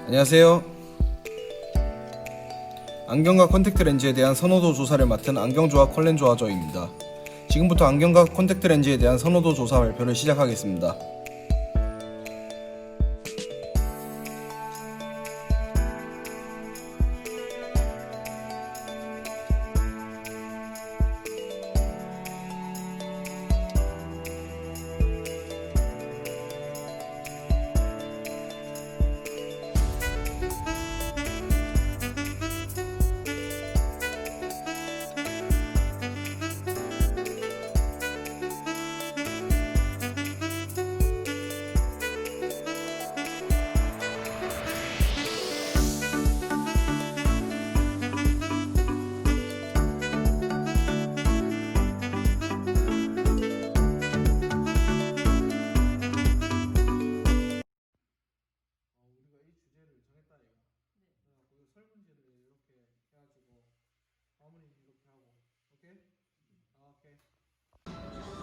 안녕하세요. 안경과 콘택트 렌즈에 대한 선호도 조사를 맡은 안경조합 컬렌조아저입니다. 지금부터 안경과 콘택트 렌즈에 대한 선호도 조사 발표를 시작하겠습니다.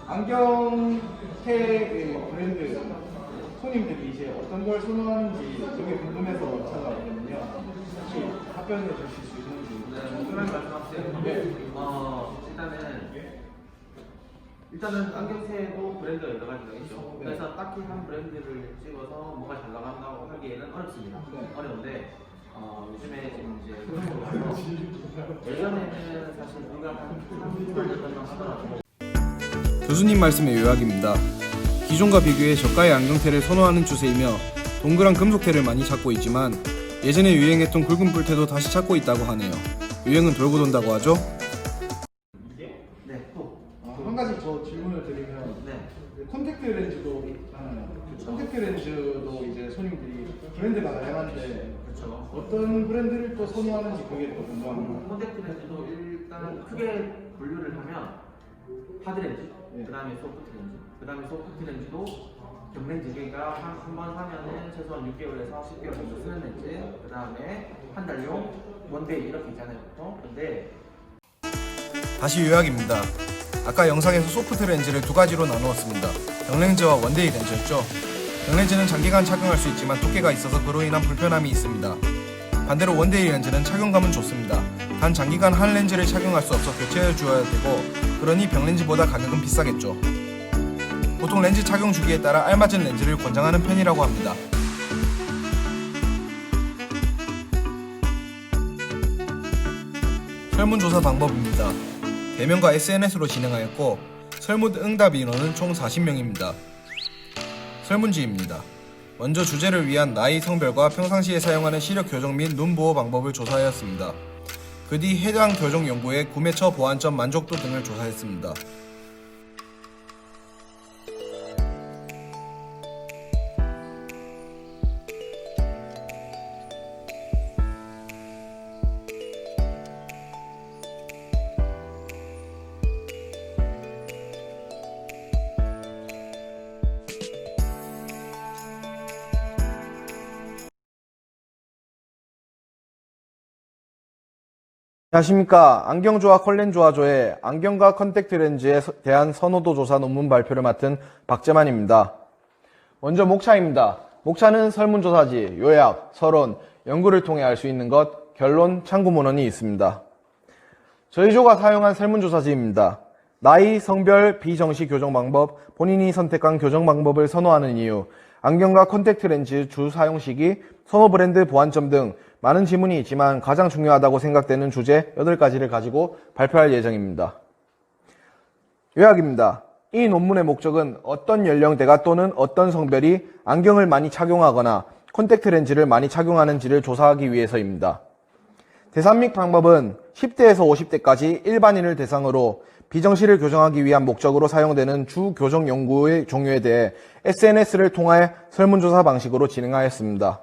안경테의 브랜드 손님들이 이제 어떤 걸 선호하는지 되게 궁금해서 찾아왔거든요. 혹시 답변해 주실 수 있는지. 그런 말씀하세요. 네. 일단은 안경테도 브랜드가 여러 가지가 있죠. 그래서 딱히 한 브랜드를 찍어서 뭐가 잘 나간다고 하기에는 어렵습니다. 네. 어려운데 요즘에 지금 이제 그런 거 봐서 예전에는 사실 우리가 한 만들었던 하더라도 교수님 말씀의 요약입니다. 기존과 비교해 저가의 안경테를 선호하는 추세이며 동그란 금속테를 많이 찾고 있지만 예전에 유행했던 굵은 뿔테도 다시 찾고 있다고 하네요. 유행은 돌고 돈다고 하죠? 네, 또 한 가지 더 질문을 드리면 콘택트 렌즈도 콘택트 렌즈도 이제 손님들이 브랜드가 다양한데 그렇죠. 어떤 브랜드를 또 선호하는지 그게 또 궁금합니다. 콘택트 렌즈도 일단 크게 분류를 하면 하드 렌즈, 네. 그 다음에 소프트 렌즈, 그 다음에 소프트 렌즈도 경렌즈, 그러니까 한 번 사면은 최소한 6개월에서 10개월 정도 쓰는 렌즈, 그 다음에 한 달용, 원데이 이렇게 있잖아요, 보통. 근데 다시 요약입니다. 아까 영상에서 소프트 렌즈를 두 가지로 나누었습니다. 병렌즈와 원데이 렌즈였죠. 병렌즈는 장기간 착용할 수 있지만 두께가 있어서 그로 인한 불편함이 있습니다. 반대로 원데이 렌즈는 착용감은 좋습니다. 단 장기간 한 렌즈를 착용할 수 없어 교체해 주어야 되고 그러니 병렌즈보다 가격은 비싸겠죠. 보통 렌즈 착용 주기에 따라 알맞은 렌즈를 권장하는 편이라고 합니다. 설문조사 방법입니다. 대면과 SNS로 진행하였고 설문 응답 인원은 총 40명입니다. 설문지입니다. 먼저 주제를 위한 나이, 성별과 평상시에 사용하는 시력 교정 및 눈 보호 방법을 조사하였습니다. 그 뒤 해당 교정 연구의 구매처 보완점 만족도 등을 조사했습니다. 안녕하십니까. 안경조합 컬렌조아조의 안경과 컨택트 렌즈에 대한 선호도 조사 논문 발표를 맡은 박재만입니다. 먼저 목차입니다. 목차는 설문조사지, 요약, 서론, 연구를 통해 알 수 있는 것, 결론, 참고문헌이 있습니다. 저희 조가 사용한 설문조사지입니다. 나이, 성별, 비정시 교정 방법, 본인이 선택한 교정 방법을 선호하는 이유, 안경과 컨택트 렌즈 주 사용 시기, 선호 브랜드 보완점 등 많은 질문이 있지만 가장 중요하다고 생각되는 주제 8가지를 가지고 발표할 예정입니다. 요약입니다. 이 논문의 목적은 어떤 연령대가 또는 어떤 성별이 안경을 많이 착용하거나 컨택트 렌즈를 많이 착용하는지를 조사하기 위해서입니다. 대상 및 방법은 10대에서 50대까지 일반인을 대상으로 비정시를 교정하기 위한 목적으로 사용되는 주 교정 연구의 종류에 대해 SNS를 통해 설문조사 방식으로 진행하였습니다.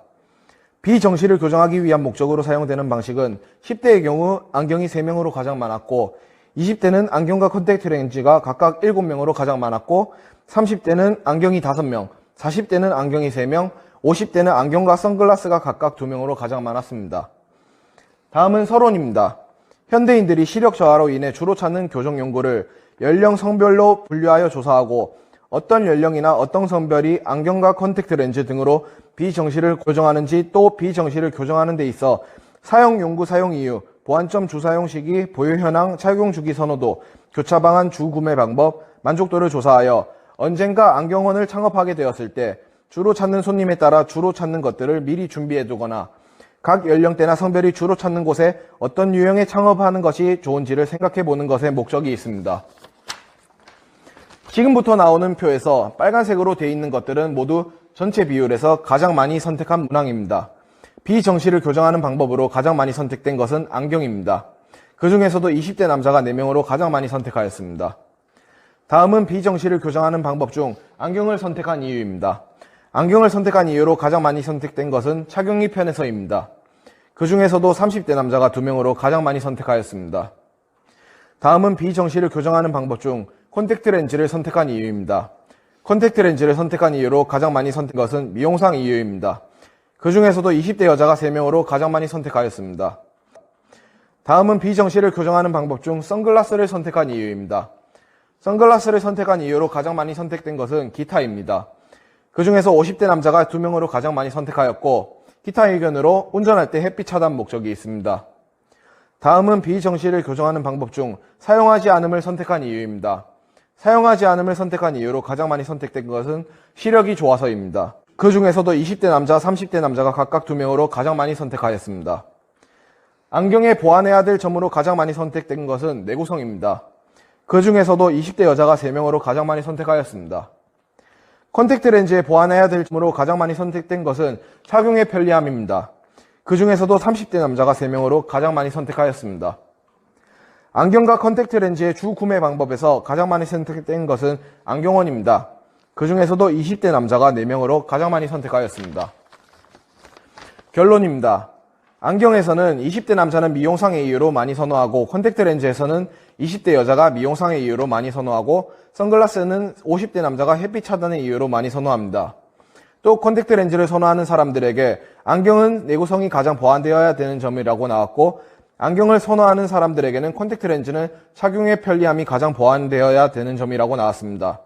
비정시를 교정하기 위한 목적으로 사용되는 방식은 10대의 경우 안경이 3명으로 가장 많았고 20대는 안경과 컨택트 렌즈가 각각 7명으로 가장 많았고 30대는 안경이 5명, 40대는 안경이 3명, 50대는 안경과 선글라스가 각각 2명으로 가장 많았습니다. 다음은 서론입니다. 현대인들이 시력 저하로 인해 주로 찾는 교정 연구를 연령 성별로 분류하여 조사하고 어떤 연령이나 어떤 성별이 안경과 컨택트 렌즈 등으로 비정시를 교정하는지 또 비정시를 교정하는 데 있어 사용 용구, 사용 이유, 보완점, 주사용 시기, 보유 현황, 착용 주기 선호도, 교차 방안, 주 구매 방법, 만족도를 조사하여 언젠가 안경원을 창업하게 되었을 때 주로 찾는 손님에 따라 주로 찾는 것들을 미리 준비해 두거나 각 연령대나 성별이 주로 찾는 곳에 어떤 유형의 창업하는 것이 좋은지를 생각해 보는 것에 목적이 있습니다. 지금부터 나오는 표에서 빨간색으로 되어 있는 것들은 모두 전체 비율에서 가장 많이 선택한 문항입니다. 비정시를 교정하는 방법으로 가장 많이 선택된 것은 안경입니다. 그 중에서도 20대 남자가 4명으로 가장 많이 선택하였습니다. 다음은 비정시를 교정하는 방법 중 안경을 선택한 이유입니다. 안경을 선택한 이유로 가장 많이 선택된 것은 착용이 편해서입니다. 그 중에서도 30대 남자가 2명으로 가장 많이 선택하였습니다. 다음은 비정시를 교정하는 방법 중 콘택트 렌즈를 선택한 이유입니다. 콘택트 렌즈를 선택한 이유로 가장 많이 선택한 것은 미용상 이유입니다. 그 중에서도 20대 여자가 3명으로 가장 많이 선택하였습니다. 다음은 비정시를 교정하는 방법 중 선글라스를 선택한 이유입니다. 선글라스를 선택한 이유로 가장 많이 선택된 것은 기타입니다. 그 중에서 50대 남자가 2명으로 가장 많이 선택하였고 기타 의견으로 운전할 때 햇빛 차단 목적이 있습니다. 다음은 비정시를 교정하는 방법 중 사용하지 않음을 선택한 이유입니다. 사용하지 않음을 선택한 이유로 가장 많이 선택된 것은 시력이 좋아서입니다. 그 중에서도 20대 남자, 30대 남자가 각각 2명으로 가장 많이 선택하였습니다. 안경에 보완해야 될 점으로 가장 많이 선택된 것은 내구성입니다. 그 중에서도 20대 여자가 3명으로 가장 많이 선택하였습니다. 컨택트 렌즈에 보완해야 될 점으로 가장 많이 선택된 것은 착용의 편리함입니다. 그 중에서도 30대 남자가 3명으로 가장 많이 선택하였습니다. 안경과 컨택트 렌즈의 주 구매 방법에서 가장 많이 선택된 것은 안경원입니다. 그 중에서도 20대 남자가 4명으로 가장 많이 선택하였습니다. 결론입니다. 안경에서는 20대 남자는 미용상의 이유로 많이 선호하고 컨택트 렌즈에서는 20대 여자가 미용상의 이유로 많이 선호하고 선글라스는 50대 남자가 햇빛 차단의 이유로 많이 선호합니다. 또 컨택트 렌즈를 선호하는 사람들에게 안경은 내구성이 가장 보완되어야 되는 점이라고 나왔고 안경을 선호하는 사람들에게는 컨택트 렌즈는 착용의 편리함이 가장 보완되어야 되는 점이라고 나왔습니다.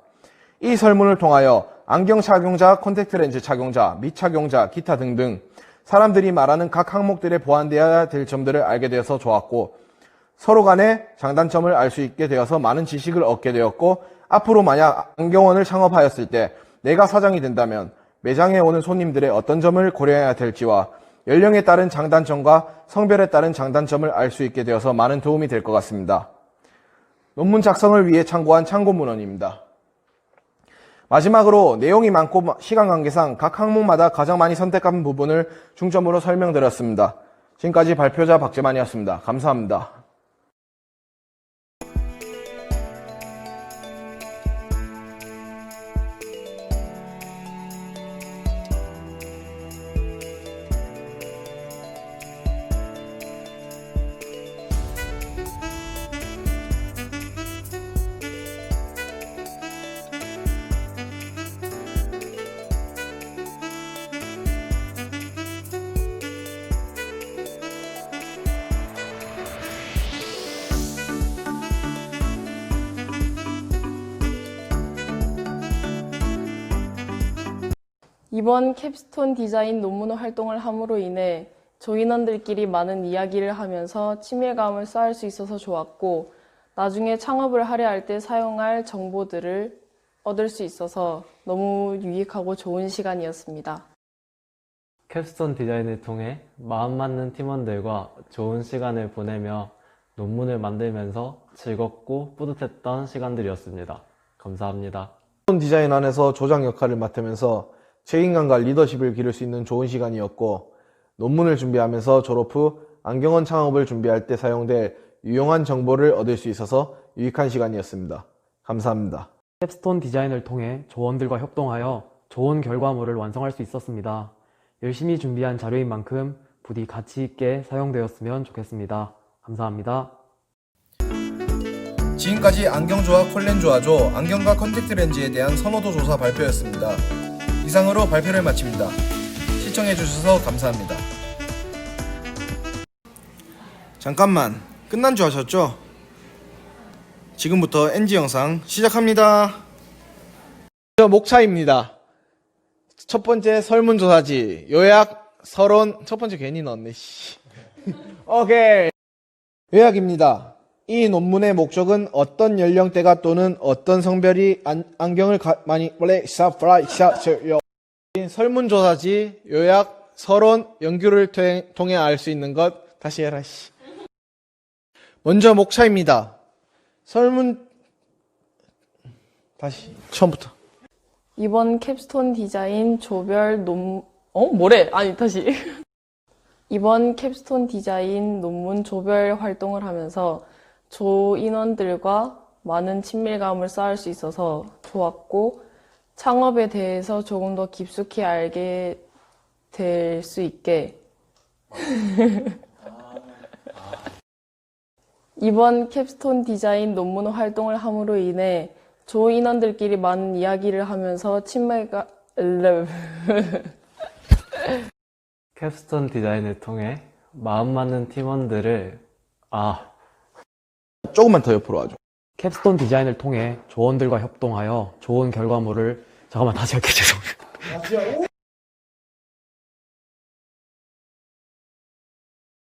이 설문을 통하여 안경 착용자, 컨택트 렌즈 착용자, 미착용자, 기타 등등 사람들이 말하는 각 항목들에 보완되어야 될 점들을 알게 되어서 좋았고 서로 간의 장단점을 알 수 있게 되어서 많은 지식을 얻게 되었고 앞으로 만약 안경원을 창업하였을 때 내가 사장이 된다면 매장에 오는 손님들의 어떤 점을 고려해야 될지와 연령에 따른 장단점과 성별에 따른 장단점을 알 수 있게 되어서 많은 도움이 될 것 같습니다. 논문 작성을 위해 참고한 참고문헌입니다. 마지막으로 내용이 많고 시간 관계상 각 항목마다 가장 많이 선택한 부분을 중점으로 설명드렸습니다. 지금까지 발표자 박재만이었습니다. 감사합니다. 이번 캡스톤 디자인 논문 활동을 함으로 인해 조인원들끼리 많은 이야기를 하면서 친밀감을 쌓을 수 있어서 좋았고 나중에 창업을 하려 할 때 사용할 정보들을 얻을 수 있어서 너무 유익하고 좋은 시간이었습니다. 캡스톤 디자인을 통해 마음 맞는 팀원들과 좋은 시간을 보내며 논문을 만들면서 즐겁고 뿌듯했던 시간들이었습니다. 감사합니다. 디자인 안에서 조장 역할을 맡으면서 책임감과 리더십을 기를 수 있는 좋은 시간이었고 논문을 준비하면서 졸업 후 안경원 창업을 준비할 때 사용될 유용한 정보를 얻을 수 있어서 유익한 시간이었습니다. 감사합니다. 캡스톤 디자인을 통해 조원들과 협동하여 좋은 결과물을 완성할 수 있었습니다. 열심히 준비한 자료인 만큼 부디 가치 있게 사용되었으면 좋겠습니다. 감사합니다. 지금까지 안경조와 콜렌조아조 안경과 컨택트 렌즈에 대한 선호도 조사 발표였습니다. 이상으로 발표를 마칩니다. 시청해주셔서 감사합니다. 잠깐만, 끝난 줄 아셨죠? 지금부터 NG 영상 시작합니다. 목차입니다. 첫 번째 설문조사지, 요약, 서론, 첫 번째 괜히 넣었네, 씨. 오케이. 요약입니다. 이 논문의 목적은 어떤 연령대가 또는 어떤 성별이 안경을 많이, 원래, 설문조사지, 요약, 서론, 연구를 통해 알 수 있는 것, 다시 해라, 씨. 먼저 목차입니다. 다시, 처음부터. 이번 캡스톤 디자인 조별 뭐래? 아니, 다시. 이번 캡스톤 디자인 논문 조별 활동을 하면서 조 인원들과 많은 친밀감을 쌓을 수 있어서 좋았고, 창업에 대해서 조금 더 깊숙이 알게 될 수 있게. 이번 캡스톤 디자인 논문 활동을 함으로 인해 조 인원들끼리 많은 이야기를 하면서 친밀감, 캡스톤 디자인을 통해 마음 맞는 팀원들을 조금만 더 옆으로 와줘. 캡스톤 디자인을 통해 조원들과 협동하여 좋은 결과물을, 잠깐만, 다시 할게, 죄송해요.